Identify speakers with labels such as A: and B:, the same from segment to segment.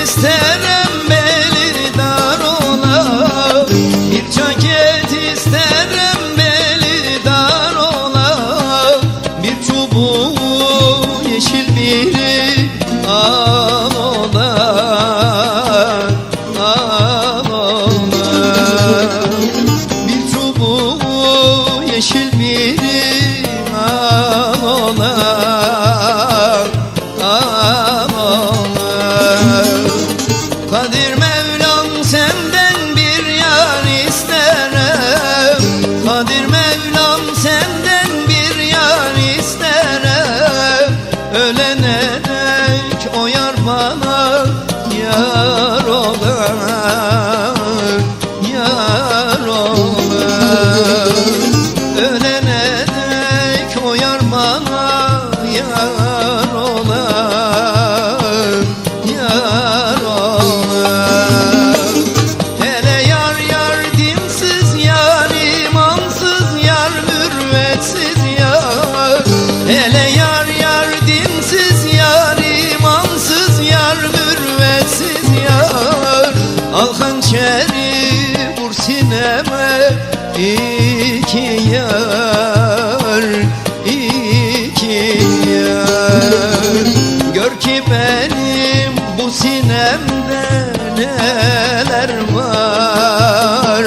A: isterim beli dar ola, bir ceket isterim beli dar ola, bir çubuğu yeşil biri al ola, al ola, bir çubuğu yeşil biri al ola, al ola. Kadir Mevlam senden bir yar isterim, Kadir Mevlam senden bir yar isterim, ölene dek o yar bana yar olar, yar olar, ölene dek o yar bana yar olar, yar olar. Hele yar yar dinsiz yar, imansız yar, mürvetsiz yar, hele yar yar dinsiz yar, imansız yar, mürvetsiz yar. Al hançeri vur sineme, iki yar, iki yar. Gör ki benim bu sinemde neler var,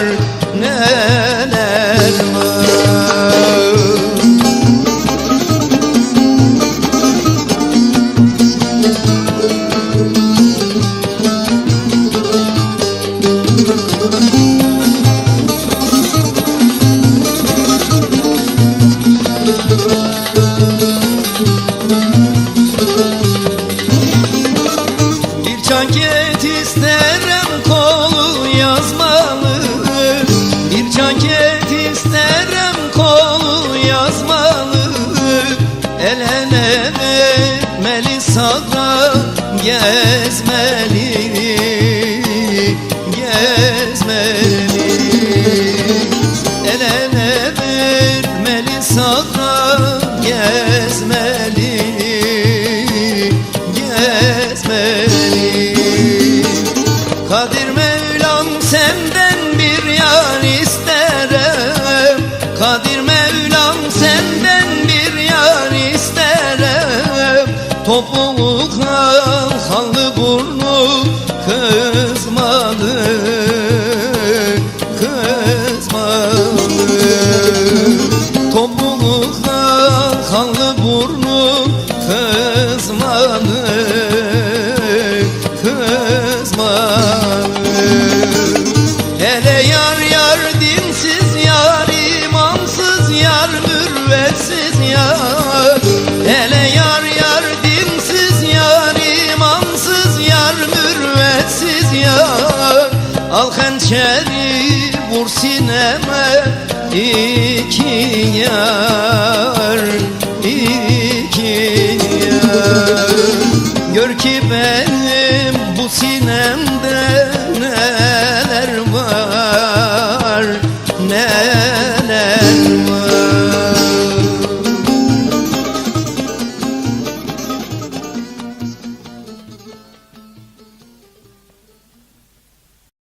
A: neler var. Bir ceket isterim kolu yazmalı, bir ceket isterim kolu yazmalı, el ele vermeli sağa gezmeli, gezmeli, el ele vermeli sağa gezmeli, gezmeli. Kadir Mevlam senden bir yar isterim, Kadir Mevlam senden bir yar isterim, topuğu hallı burnu kızmalı, kızmalı, topuğu hallı burnu kızmalı, kızmalı. Hele yar yar dinsiz yar, imansız yar, mürvetsiz yar, hele yar yar dinsiz yar, imansız yar, mürvetsiz yar. Al hançeri vur sineme, iki yar, iki yar. Gör ki benim bu sinemde neler var, neler var.